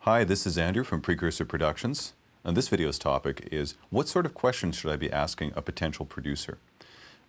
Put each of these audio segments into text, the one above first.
Hi, this is Andrew from Precursor Productions, and this video's topic is what sort of questions should I be asking a potential producer?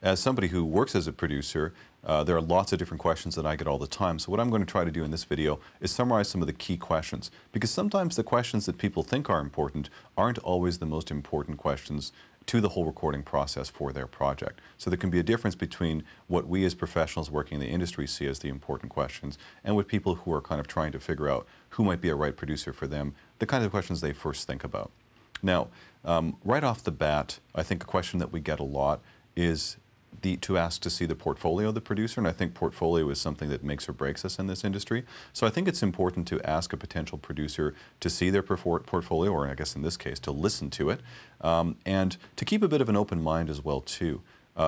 As somebody who works as a producer, there are lots of different questions that I get all the time. So what I'm going to try to do in this video is summarize some of the key questions, because sometimes the questions that people think are important aren't always the most important questions to the whole recording process for their project. So there can be a difference between what we as professionals working in the industry see as the important questions and what people who are kind of trying to figure out who might be a right producer for them, the kind of questions they first think about. Now, right off the bat, I think a question that we get a lot is to ask to see the portfolio of the producer, and I think portfolio is something that makes or breaks us in this industry. So I think it's important to ask a potential producer to see their portfolio, or I guess in this case, to listen to it, and to keep a bit of an open mind as well too.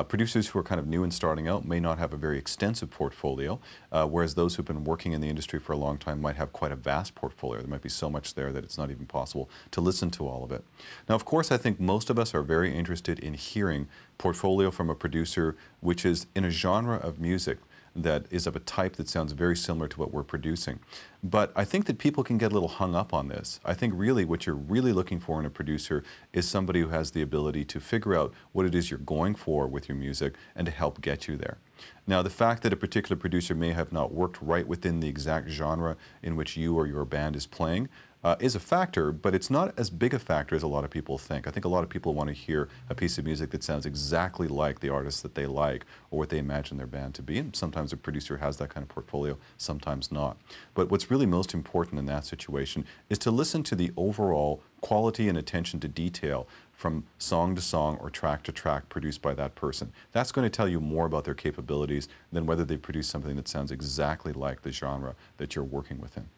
Producers who are kind of new and starting out may not have a very extensive portfolio, whereas those who've been working in the industry for a long time might have quite a vast portfolio. There might be so much there that it's not even possible to listen to all of it. Now, of course, I think most of us are very interested in hearing portfolio from a producer which is in a genre of music that is of a type that sounds very similar to what we're producing. But I think that people can get a little hung up on this. I think really what you're really looking for in a producer is somebody who has the ability to figure out what it is you're going for with your music and to help get you there. Now, the fact that a particular producer may have not worked right within the exact genre in which you or your band is playing is a factor, but it's not as big a factor as a lot of people think. I think a lot of people want to hear a piece of music that sounds exactly like the artist that they like or what they imagine their band to be, and sometimes a producer has that kind of portfolio, sometimes not. But what's really most important in that situation is to listen to the overall quality and attention to detail from song to song or track to track produced by that person. That's going to tell you more about their capabilities than whether they produce something that sounds exactly like the genre that you're working within.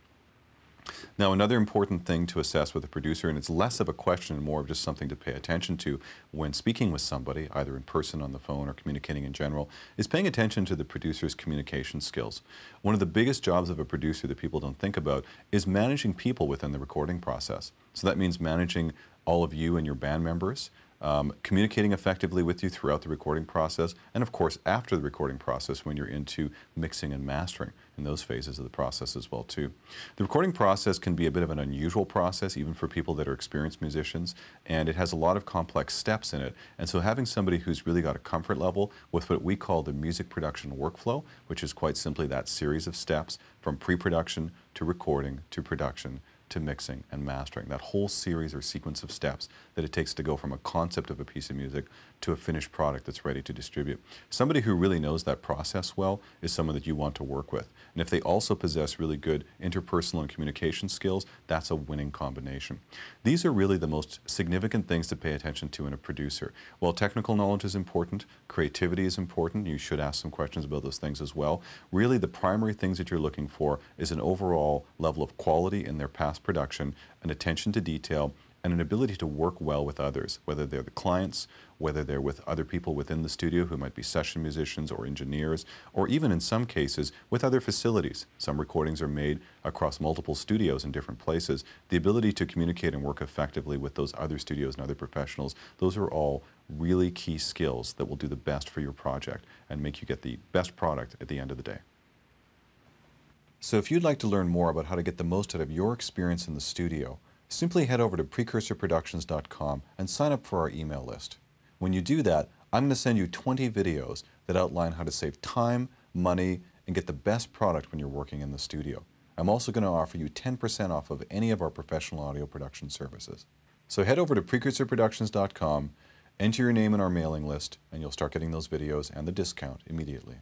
Now, another important thing to assess with a producer, and it's less of a question and more of just something to pay attention to when speaking with somebody, either in person, on the phone, or communicating in general, is paying attention to the producer's communication skills. One of the biggest jobs of a producer that people don't think about is managing people within the recording process. So that means managing all of you and your band members, communicating effectively with you throughout the recording process, and of course after the recording process when you're into mixing and mastering in those phases of the process as well too. The recording process can be a bit of an unusual process even for people that are experienced musicians, and it has a lot of complex steps in it, and so having somebody who's really got a comfort level with what we call the music production workflow, which is quite simply that series of steps from pre-production to recording to production to mixing and mastering, that whole series or sequence of steps that it takes to go from a concept of a piece of music to a finished product that's ready to distribute. Somebody who really knows that process well is someone that you want to work with. And if they also possess really good interpersonal and communication skills, that's a winning combination. These are really the most significant things to pay attention to in a producer. While technical knowledge is important, creativity is important, you should ask some questions about those things as well. Really, the primary things that you're looking for is an overall level of quality in their past production, an attention to detail, and an ability to work well with others, whether they're the clients, whether they're with other people within the studio who might be session musicians or engineers, or even in some cases with other facilities. Some recordings are made across multiple studios in different places. The ability to communicate and work effectively with those other studios and other professionals, those are all really key skills that will do the best for your project and make you get the best product at the end of the day. So if you'd like to learn more about how to get the most out of your experience in the studio, simply head over to precursorproductions.com and sign up for our email list. When you do that, I'm going to send you 20 videos that outline how to save time, money, and get the best product when you're working in the studio. I'm also going to offer you 10% off of any of our professional audio production services. So head over to precursorproductions.com, enter your name in our mailing list, and you'll start getting those videos and the discount immediately.